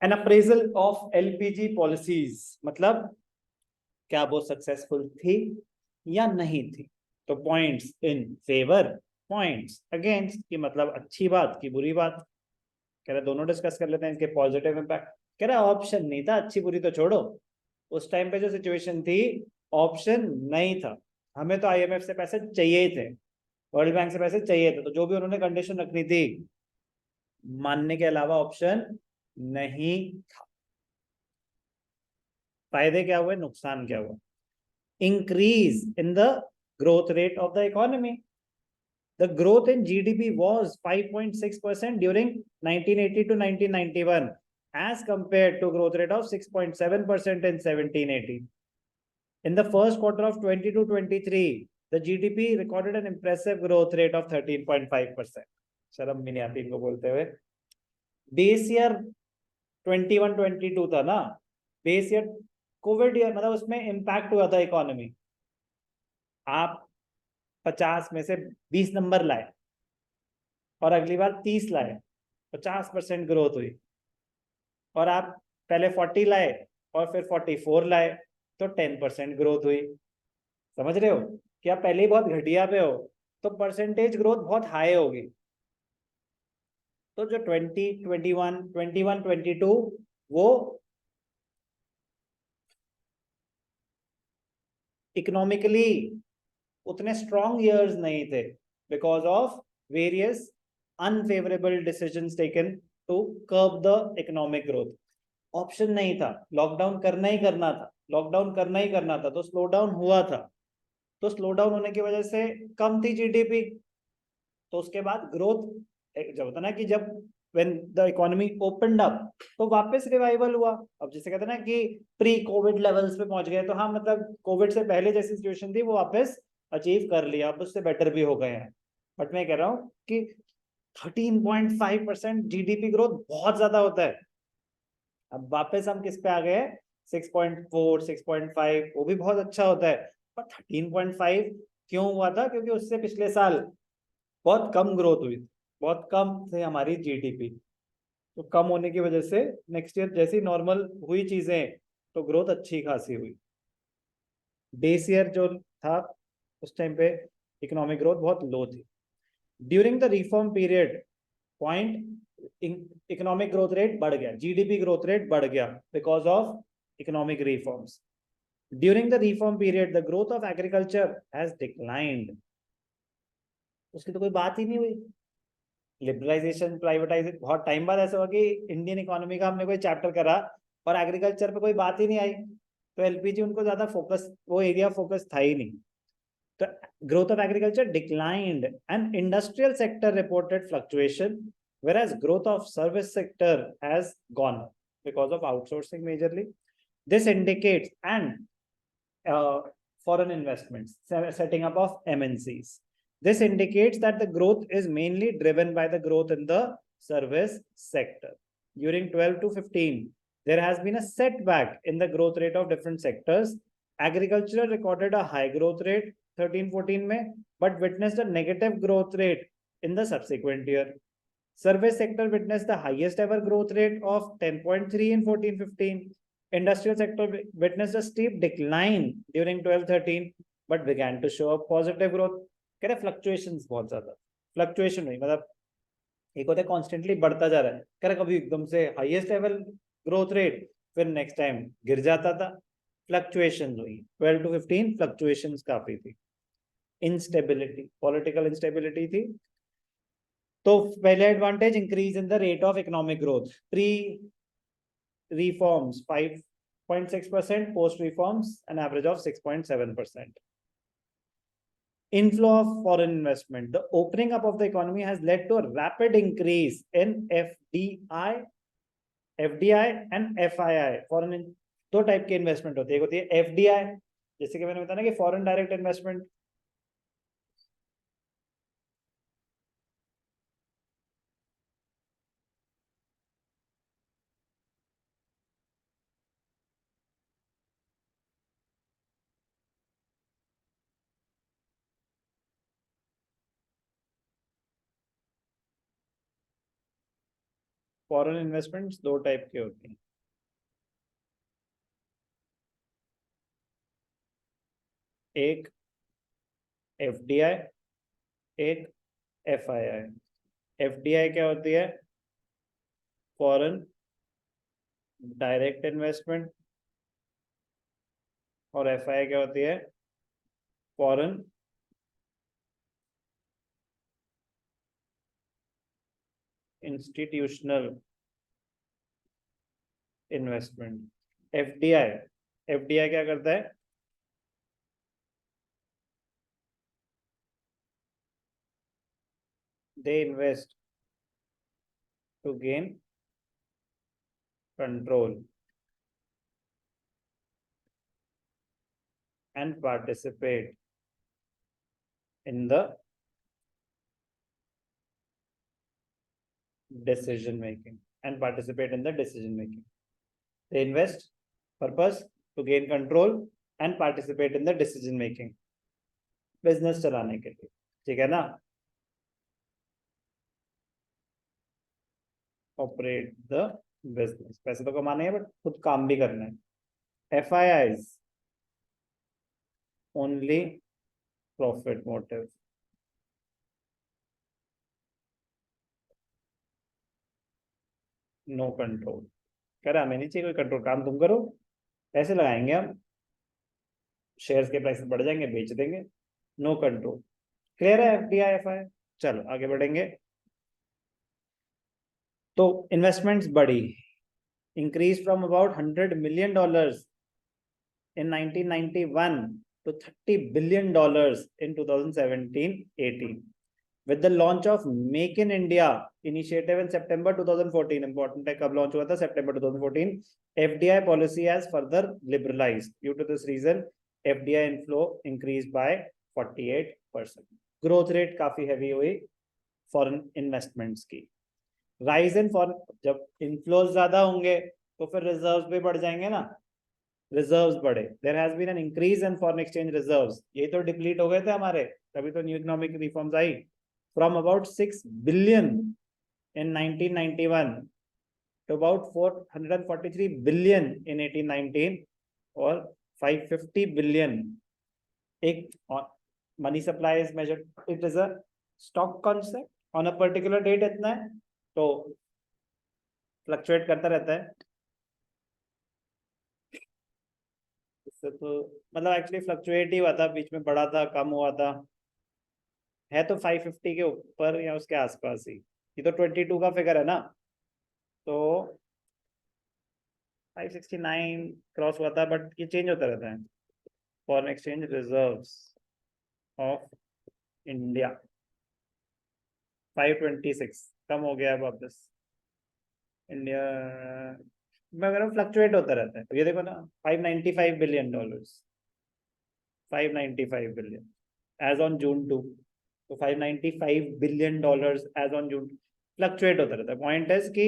N appraisal of LPG policies, मतलब क्या वो सक्सेसफुल थी या नहीं थी। तो points in favour, points against, की मतलब अच्छी बात की बुरी बात। कह रहा दोनों डिस्कस कर लेते हैं इसके पॉजिटिव इम्पैक्ट। कह रहा ऑप्शन नहीं था, अच्छी बुरी तो छोड़ो, उस टाइम पे जो सिचुएशन थी ऑप्शन नहीं था, हमें तो आईएमएफ से पैसे चाहिए ही थे, वर्ल्ड बैंक से पैसे चाहिए थे, तो जो भी उन्होंने कंडीशन रखनी थी मानने के अलावा ऑप्शन नहीं था। फायदे क्या हुए, नुकसान क्या हुआ। Increase in the growth rate of the economy. The growth in GDP was 5.6% during 1980 to 1991 as compared to growth rate of 6.7% in 1780. In the first quarter of 22-23, the GDP recorded an impressive growth rate of 13.5%. शर्म भी नहीं आती इनको बोलते हुए। Base year 21-22 था ना, base year Covid year, मतलब उसमें इम्पैक्ट हुआ था इकोनॉमी। आप 50 में से 20 नंबर लाए और अगली बार 30 लाए, 50% ग्रोथ हुई। और आप पहले 40 लाए और फिर 44 लाए, तो 10% ग्रोथ हुई। समझ रहे हो कि आप पहले ही बहुत घटिया पे हो, तो परसेंटेज ग्रोथ बहुत हाई होगी। तो जो 2021-22 वो इकोनॉमिकली उतने स्ट्रॉन्ग ईयर्स नहीं थे because of various unfavourable decisions taken to curb the economic growth. Option नहीं था, लॉकडाउन करना ही करना था, लॉकडाउन करना ही करना था, तो स्लो डाउन हुआ था। तो स्लो डाउन होने की वजह से कम थी जीडीपी, तो उसके बाद ग्रोथ जब होता ना कि जब when the economy opened up तो वापस रिवाइवल हुआ। अब जैसे कहते हैं ना कि प्री कोविड लेवल्स पे पहुंच गए, तो हाँ मतलब कोविड से पहले जैसी सिचुएशन थी वो वापस अचीव कर लिया, अब उससे बेटर भी हो गए हैं। बट मैं कह रहा हूँ कि 13.5% जीडीपी ग्रोथ बहुत ज्यादा होता है। अब वापस हम किस पे आ गए, 6.4 6.5, वो भी बहुत अच्छा होता है, पर 13.5 क्यों हुआ था, क्योंकि उससे पिछले साल बहुत कम ग्रोथ हुई, बहुत कम थे हमारी जीडीपी। तो कम होने की वजह से नेक्स्ट ईयर जैसी नॉर्मल हुई चीजें, तो ग्रोथ अच्छी खासी हुई। बेस ईयर जो था उस टाइम पे इकोनॉमिक ग्रोथ बहुत लो थी। During the reform period point economic growth rate बढ़ गया, जीडीपी ग्रोथ रेट बढ़ गया because of economic reforms. During the reform period the growth of agriculture has declined. उसकी तो कोई बात ही नहीं हुई। लिबरलाइजेशन, प्राइवेटाइजेशन, बहुत टाइम बाद ऐसा हुआ कि इंडियन इकोनॉमी का हमने कोई चैप्टर करा और एग्रीकल्चर पे कोई बात ही नहीं आई, तो एलपीजी उनको ज्यादा फोकस, वो एरिया फोकस था ही नहीं। तो growth of agriculture declined and industrial sector reported fluctuation, whereas growth of service sector has gone up because of outsourcing majorly. This indicates and foreign investments, setting up of MNCs. This indicates that the growth is mainly driven by the growth in the service sector. During 12 to 15, there has been a setback in the growth rate of different sectors. Agriculture recorded a high growth rate 13-14 में, but witnessed a negative growth rate in the subsequent year. Service sector witnessed the highest ever growth rate of 10.3 in 14-15. Industrial sector witnessed a steep decline during 12-13, but began to show a positive growth. कह रहे fluctuations बहुत ज्यादा, fluctuation हुई, मतलब एक होता है constantly बढ़ता जा रहा है, कह रहे कभी एकदम से हाईएस्ट लेवल ग्रोथ रेट, फिर नेक्स्ट टाइम गिर जाता था। फ्लक्चुएशन हुई 12-15, फ्लक्चुएशंस काफी थी। इंस्टेबिलिटी, पॉलिटिकल इंस्टेबिलिटी थी। तो पहले advantage, increase in the rate of economic growth. Pre reforms 5.6%, post reforms an average of 6.7%. Inflow of foreign investment. The opening up of the economy has led to a rapid increase in FDI and FII. Foreign दो type के investment होती है, एक होती है FDI, जैसे कि मैंने बताया ना कि foreign direct investment, foreign investments दो टाइप के होते हैं, एक एफडीआई, एक एफआईआई। एफडीआई क्या होती है? Foreign direct investment. और एफआईआई क्या होती है? Foreign institutional investment. FDI, FDI क्या करता है? They invest to gain control and participate in the decision making and participate in the decision making. They invest purpose to gain control and participate in the decision making, business चलाने के लिए, ठीक है ना? Operate the business, पैसे तो कमाने हैं बट खुद काम भी करना है। FIIs only profit motive, no control. कह रहा हमें नहीं चाहिए कोई कंट्रोल, काम तुम करो, पैसे लगाएंगे हम, शेयर्स के प्राइस बढ़ जाएंगे, बेच देंगे, नो कंट्रोल। क्लियर है एफडीआई एफआई? चलो आगे बढ़ेंगे। तो इन्वेस्टमेंट्स बढ़ी, increase from about $100 million in 1991 to $30 billion in 2017-18 with the launch of Make in India initiative in September 2014. Important है, कब launch हुआ था? September 2014. FDI policy has further liberalized. Due to this reason, FDI inflow increased by 48%. Growth rate काफी heavy हुई foreign investments की। Rise in foreign, जब inflows ज्यादा होंगे तो फिर रिजर्व्स भी बढ़ जाएंगे ना, रिजर्व्स बढ़े। There has been an increase in foreign exchange reserves, ये तो डिप्लीट हो गए थे हमारे, तभी तो न्यू इकोनॉमिक रिफॉर्म्स आई। From about 6 billion in 1991 to about 443 billion in 1819 और 550 billion। एक money supply is measured, it is a stock concept on a particular date, इतना है तो फ्लक्चुएट करता रहता है। इससे तो मतलब एक्चुअली फ्लक्चुएट ही हुआ था, बीच में बढ़ा था, कम हुआ था, है तो 550 के ऊपर या उसके आसपास ही। ये तो 22 का फिगर है ना, तो 569 क्रॉस हुआ था, बट ये चेंज होता रहता है। Foreign exchange reserves of India 526, कम हो गया वापस। इंडिया मगर फ्लक्चुएट होता रहता है, तो ये देखो ना, $595 billion, 595 billion as on June 2, तो $595 billion as on June, fluctuate होता रहता है। पॉइंट है कि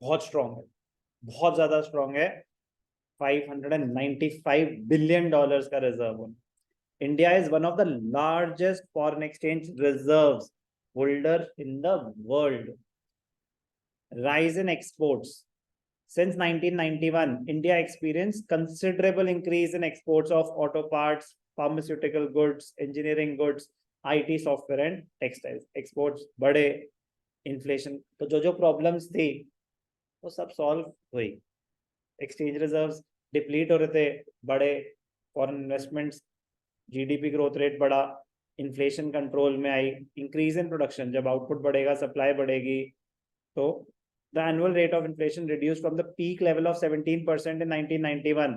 बहुत स्ट्रॉन्ग है, बहुत ज्यादा स्ट्रॉन्ग है, $595 billion का रिजर्व होना। India is one of the largest foreign exchange reserves holder in the world. Rise in exports. Since 1991, India experienced considerable increase in exports of auto parts, pharmaceutical goods, engineering goods, IT software and textiles. Exports बढ़े, inflation, तो जो problems थी वो सब solve हुई। Exchange reserves deplete हो रहे थे, बढ़े, foreign investments, GDP growth rate बढ़ा, inflation control में आई, increase in production, जब output बढ़ेगा supply बढ़ेगी, तो the annual rate of inflation reduced from the peak level of 17% in 1991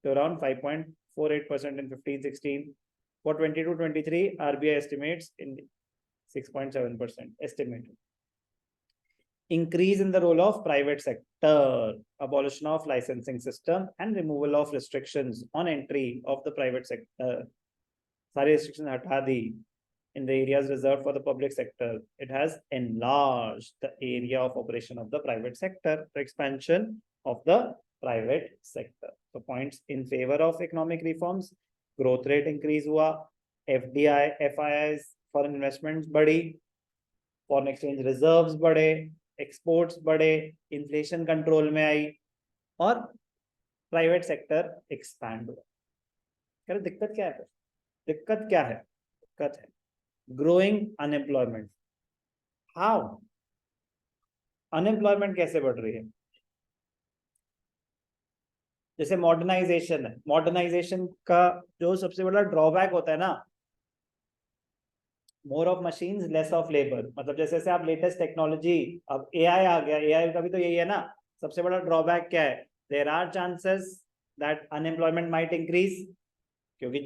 to around 5.48% in 15-16. For 22-23, RBI estimates in 6.7% estimated. Increase in the role of private sector, abolition of licensing system and removal of restrictions on entry of the private sector. सारी restrictions हटा दी in the areas reserved for the public sector. It has enlarged the area of operation of the private sector, the expansion of the private sector. So points in favor of economic reforms, growth rate increase हुआ, FDI, FIIs, foreign investments बढ़ी, foreign exchange reserves बढ़े, exports बढ़े, inflation control में आई और private sector expand हुआ। कह रहे दिक्कत क्या है? दिक्कत क्या है? दिक्कत है ग्रोइंग अनएम्प्लॉयमेंट। हाउ? अनएम्प्लॉयमेंट कैसे बढ़ रही है? जैसे मॉडर्नाइजेशन है, मॉडर्नाइजेशन का जो सबसे बड़ा ड्रॉबैक होता है ना, more of machines less of labour. मतलब जैसे जैसे आप लेटेस्ट टेक्नोलॉजी, अब एआई आ गया, एआई का भी तो यही है ना। सबसे बड़ा ड्रॉबैक क्या है? There are chances that unemployment might increase, क्योंकि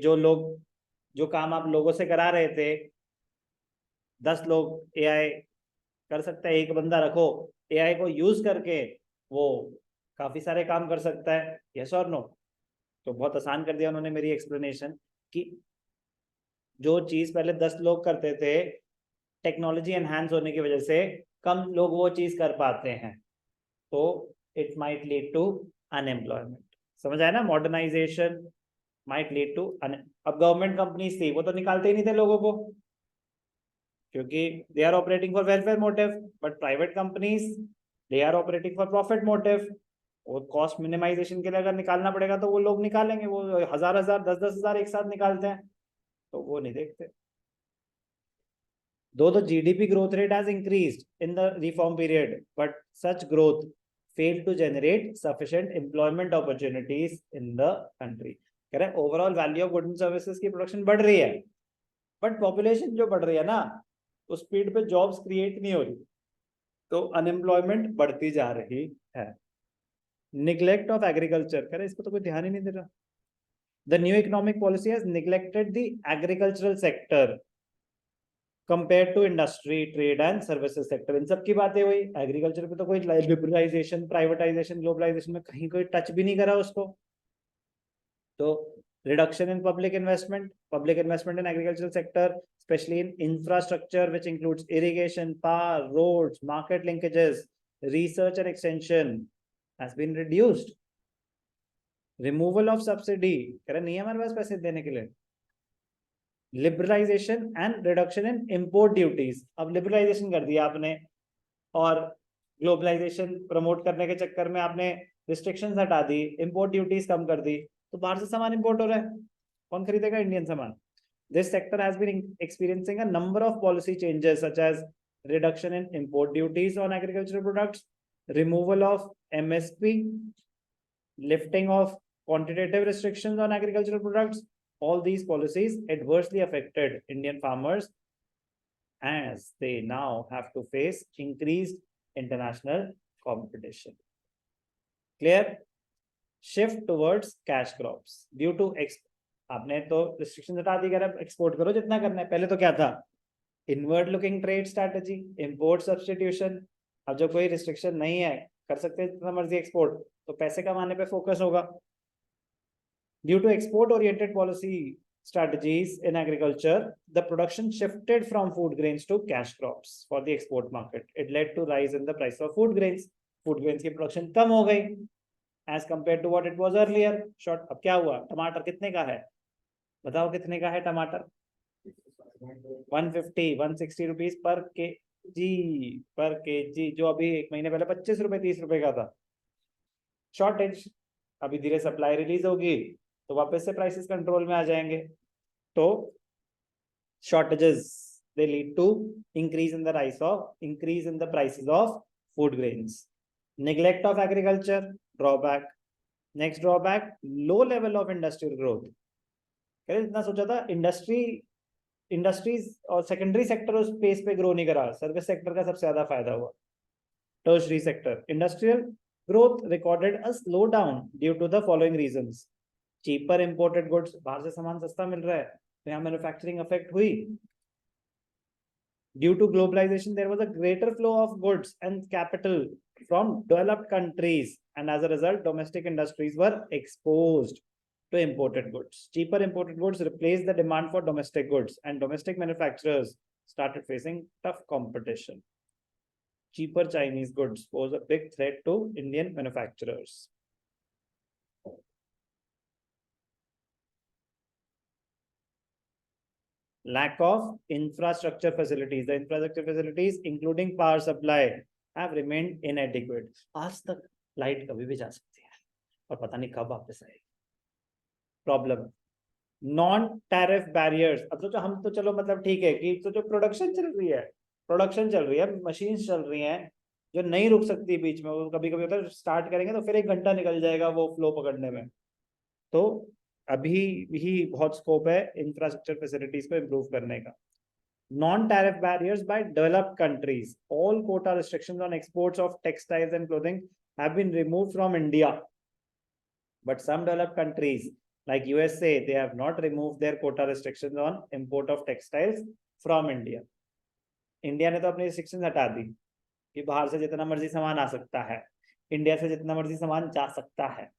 जो काम आप लोगों से करा रहे थे, 10 लोग एआई कर सकता है, एक बंदा रखो, एआई को यूज करके वो काफी सारे काम कर सकता है। यस और नो? तो बहुत आसान कर दिया उन्होंने मेरी एक्सप्लेनेशन कि जो चीज पहले 10 लोग करते थे, टेक्नोलॉजी एनहांस होने की वजह से कम लोग वो चीज कर पाते हैं, तो it might lead to unemployment. समझ आया ना? Modernisation might lead to. अब गवर्नमेंट कंपनीज थी, वो तो निकालते ही नहीं थे लोगों को, क्योंकि they are operating for welfare motive. But private companies, they are operating for profit motive. और कॉस्ट मिनिमाइजेशन के लिए अगर निकालना पड़ेगा तो वो लोग निकालेंगे, वो हजार हजार 10-10 हजार एक साथ निकालते हैं, तो वो नहीं देखते। Though the GDP growth rate has increased in the reform period, but such growth failed to generate sufficient employment opportunities in the country. कह रहे overall value of goods and services की प्रोडक्शन बढ़ रही है, बट पॉपुलेशन जो बढ़ रही है ना, उस स्पीड पे जॉब्स क्रिएट नहीं हो रही, तो अनएम्प्लॉयमेंट बढ़ती जा रही है। निग्लेक्ट ऑफ एग्रीकल्चर, कह रहे इसको तो कोई ध्यान ही नहीं दे रहा। The new economic policy has neglected the agricultural sector compare to industry, trade and services sector. इन सब की बातें हुई, एग्रीकल्चर पे तो कोई लिबरलाइजेशन, प्राइवेटाइजेशन, ग्लोबलाइजेशन में कहीं कोई टच भी नहीं करा उसको। तो reduction in public investment in agricultural sector, specially in infrastructure which includes irrigation, power, roads, market linkages, research and extension has been reduced. Removal of subsidy, कह रहे नहीं है हमारे पास पैसे देने के लिए। Liberalisation and reduction in import duties, अब लिबरलाइजेशन कर दिया आपने और ग्लोबलाइजेशन प्रमोट करने के चक्कर में आपने रिस्ट्रिक्शंस हटा दी, इंपोर्ट ड्यूटीज कम कर दी, तो बाहर से सामान इंपोर्ट हो रहा है, कौन खरीदेगा इंडियन सामान? This sector has been experiencing a number of policy changes such as reduction in import duties on agricultural products, removal of MSP, lifting of quantitative restrictions on agricultural products. All these policies adversely affected Indian farmers as they now have to face increased international competition. Clear? Shift towards cash crops due to आपने तो restriction हटा दी, अगर export करो जितना करना है। पहले तो क्या था? Inward looking trade strategy, import substitution. अब जो कोई रिस्ट्रिक्शन नहीं है, कर सकते हैं जितना मर्जी एक्सपोर्ट, तो पैसे कमाने पे फोकस होगा। Due to export oriented policy strategies in agriculture, the production shifted from food grains to cash crops for the export market. It led to rise in the price of food grains. Food grains की production कम हो गई as compared to what it was earlier. Short, अब क्या हुआ? टमाटर कितने का है? बताओ कितने का है टमाटर? 150-160 रुपीज पर केजी, जो अभी एक महीने पहले 25 रुपए 30 रुपए का था। शॉर्टेज, अभी धीरे सप्लाई रिलीज होगी तो वापस से प्राइसेस कंट्रोल में आ जाएंगे। तो shortages they lead to increase in the prices of food grains. Neglect of agriculture, drawback. Next drawback, low level of industrial growth. इतना सोचा था इंडस्ट्रीज और सेकेंडरी सेक्टर उस पेस पे ग्रो नहीं करा, सर्विस सेक्टर का सबसे ज्यादा फायदा हुआ। Tertiary sector, industrial growth recorded a slow down due to the following reasons. Cheaper imported goods, बाहर से सामान सस्ता मिल रहा है तो यहाँ मैन्युफैक्चरिंग अफेक्ट हुई। Due to globalisation there was a greater flow of goods and capital from developed countries and as a result domestic industries were exposed to imported goods. Cheaper imported goods replaced the demand for domestic goods and domestic manufacturers started facing tough competition. Cheaper Chinese goods pose a big threat to Indian manufacturers. lack of infrastructure facilities. The infrastructure facilities, including power supply, have remained inadequate. आज तक light कभी भी जा सकती है और पता नहीं कब वापस आएगी. प्रॉब्लम. Non tariff barriers. अब सोचो हम तो चलो मतलब ठीक है कि सोचो प्रोडक्शन चल रही है, मशीन्स चल रही हैं जो नहीं रुक सकती बीच में. वो कभी कभी होता है स्टार्ट करेंगे तो फिर 1 घंटा निकल जाएगा वो फ्लो पकड़ने में. तो अभी भी बहुत स्कोप है इंफ्रास्ट्रक्चर फैसिलिटीज को इम्प्रूव करने का. Non-tariff barriers by developed countries. All quota restrictions on exports of textiles and clothing have been removed from India. But some developed countries like USA, they have not removed their quota restrictions on import of textiles from India. India ने तो अपनी restriction हटा दी कि बाहर से जितना मर्जी सामान आ सकता है, इंडिया से जितना मर्जी सामान जा सकता है,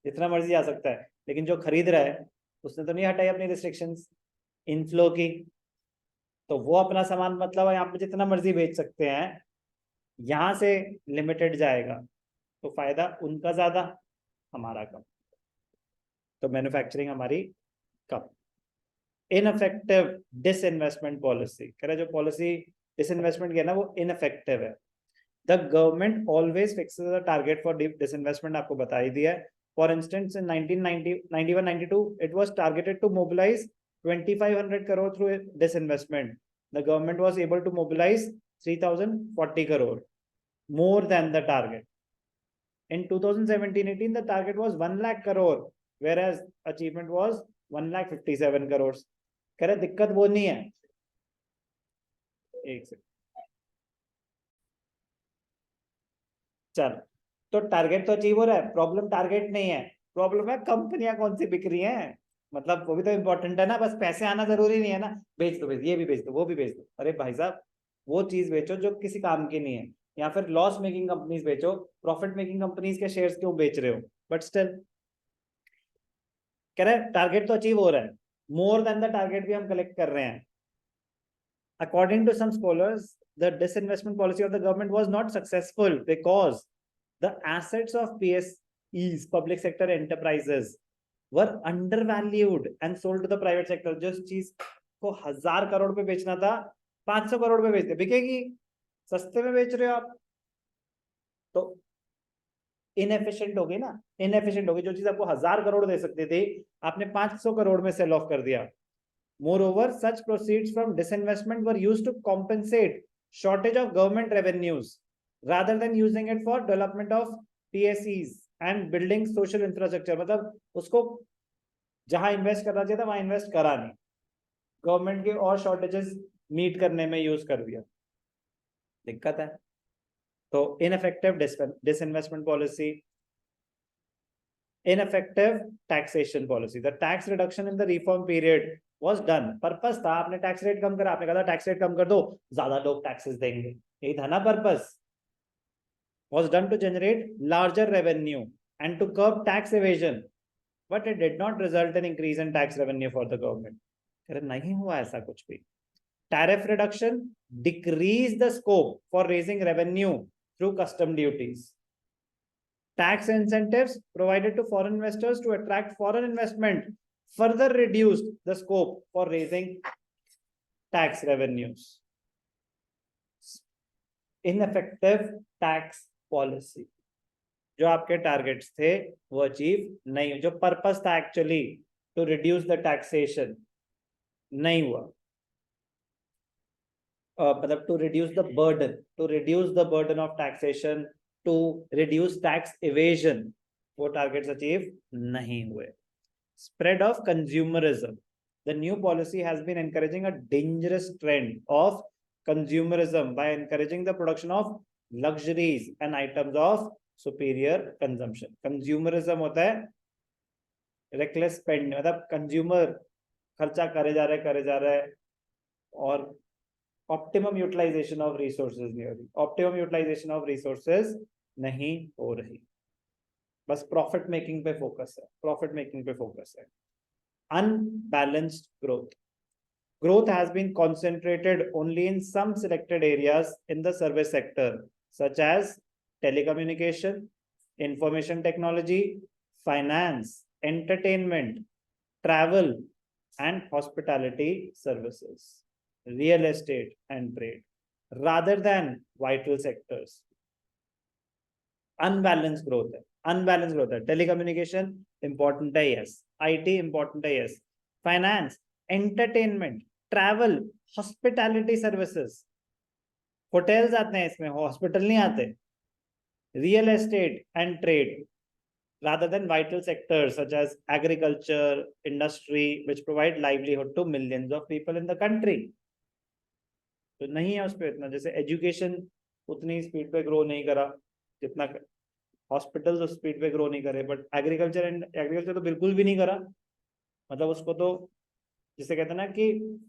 जितना मर्जी आ सकता है. लेकिन जो खरीद रहा है उसने तो नहीं हटाई अपनी रिस्ट्रिक्शंस इनफ्लो की. तो वो अपना सामान मतलब यहाँ पे जितना मर्जी बेच सकते हैं, यहां से लिमिटेड जाएगा. तो फायदा उनका ज्यादा, हमारा कम. तो मैन्युफैक्चरिंग हमारी कम. Ineffective disinvestment policy. कह रहे जो पॉलिसी डिसइन्वेस्टमेंट की है ना वो इनफेक्टिव है. The government always fixes the target for disinvestment. आपको बता ही दिया है. For instance in 1991-92 it was targeted to mobilize 2500 crore through disinvestment. The government was able to mobilize 3040 crore, more than the target. In 2017-18 the target was 1 lakh crore, whereas achievement was 1,57,000 crores. कह रहे दिक्कत वो नहीं है. एक second. चल तो target तो अचीव हो रहा है. प्रॉब्लम टारगेट नहीं है, प्रॉब्लम है कंपनियां कौन सी बिक रही हैं. मतलब वो भी तो इंपॉर्टेंट है ना. बस पैसे आना जरूरी नहीं है ना. बेच दो, ये भी बेच दो, वो भी बेच दो. अरे भाई साहब वो चीज बेचो जो किसी काम की नहीं है, या फिर लॉस मेकिंग कंपनीज बेचो. प्रॉफिट मेकिंग कंपनीज के शेयर्स क्यों बेच रहे हो. बट स्टिल कह रहे टारगेट तो अचीव हो रहा है, मोर देन द टारगेट भी हम कलेक्ट कर रहे हैं. According to some scholars, the disinvestment policy of the government was not successful because the assets of PSEs, public sector enterprises, were undervalued and sold to the private sector. जिस चीज को 1000 करोड़ पे बेचना था 500 करोड़ पे बेचते, बिकेगी. सस्ते में बेच रहे हो आप तो इनएफिशिएंट होगी ना. इनएफिशिएंट होगी. जो चीज आपको 1000 करोड़ दे सकती थी आपने 500 करोड़ में सेल ऑफ कर दिया. Moreover, such proceeds from disinvestment were used to compensate shortage of government revenues rather than using it for development of PSEs and building social infrastructure. मतलब उसको जहां इन्वेस्ट करना चाहिए था वहां इन्वेस्ट करा नहीं, गवर्नमेंट के और शॉर्टेजेस मीट करने में यूज कर दिया. दिक्कत है. तो ineffective disinvestment policy. Ineffective taxation policy. The tax reduction in the reform period was done. Purpose था आपने टैक्स रेट कम करा. आपने कहा टैक्स रेट कम कर दो, ज्यादा लोग टैक्सेस देंगे. यही था ना purpose. Was done to generate larger revenue and to curb tax evasion, but it did not result in increase in tax revenue for the government. नहीं हुआ ऐसा कुछ भी. Tariff reduction decreased the scope for raising revenue through custom duties. Tax incentives provided to foreign investors to attract foreign investment further reduced the scope for raising tax revenues. Ineffective tax policy. जो आपके targets थे वो achieve नहीं. जो purpose था actually to reduce the taxation नहीं हुआ. मतलब to reduce the burden of taxation, to reduce tax evasion, वो टारगेट्स अचीव नहीं हुए. Spread of consumerism. The new policy has been encouraging a dangerous trend of consumerism by encouraging the production of luxuries and items of superior consumption. Consumerism होता है reckless spend. मतलब consumer खर्चा करे जा रहा है और ऑप्टिमम यूटिलाइजेशन ऑफ रिसोर्सेज नहीं हो रही. ऑप्टिमम यूटिलाइजेशन ऑफ रिसोर्सेज नहीं हो रही. बस प्रॉफिट मेकिंग पे फोकस है. Unbalanced growth has been concentrated only in some selected areas in the service sector such as telecommunication, information technology, finance, entertainment, travel, and hospitality services, real estate and trade, rather than vital sectors. Unbalanced growth है, unbalanced growth है. Telecommunication important है, yes. IT important है, yes. Finance, entertainment, travel, hospitality services. Hotels आते हैं इसमें, hospital नहीं आते. Real estate and trade, rather than vital sectors such as agriculture, industry, which provide livelihood to millions of people in the country. तो नहीं है उस पर इतना, जैसे एजुकेशन उतनी स्पीड पे ग्रो नहीं करा जितना, हॉस्पिटल्स उस स्पीड पे ग्रो नहीं करे, बट एग्रीकल्चर तो बिल्कुल भी नहीं करा. मतलब उसको तो जिसे कहते हैं ना कि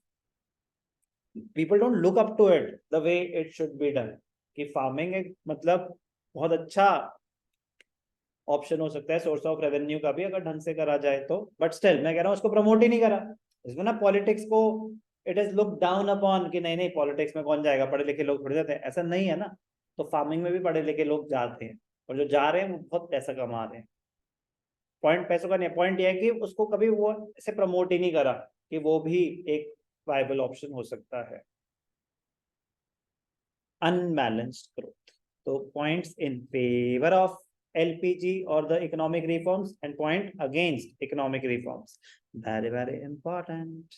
people don't look up to it the way it should be done, कि फार्मिंग एक मतलब बहुत अच्छा ऑप्शन हो सकता है सोर्स ऑफ रेवेन्यू का भी, अगर ढंग से करा जाए तो. बट स्टिल मैं कह रहा हूँ उसको प्रमोट ही नहीं करा. इसमें ना पॉलिटिक्स को it is look down upon कि नहीं नहीं पॉलिटिक्स में कौन जाएगा, पढ़े लिखे लोग थोड़ी जाते हैं. ऐसा नहीं है ना. तो फार्मिंग में भी पढ़े लिखे लोग जाते हैं, और जो जा रहे हैं वो बहुत पैसा कमा रहे हैं. पॉइंट पैसों का नहीं, पॉइंट ये है कि उसको कभी वो ऐसे प्रमोट ही नहीं करा कि वो भी एक वायबल ऑप्शन हो सकता है. Unbalanced growth. तो points in favour of LPG or the economic reforms and point against economic reforms. Very, very important.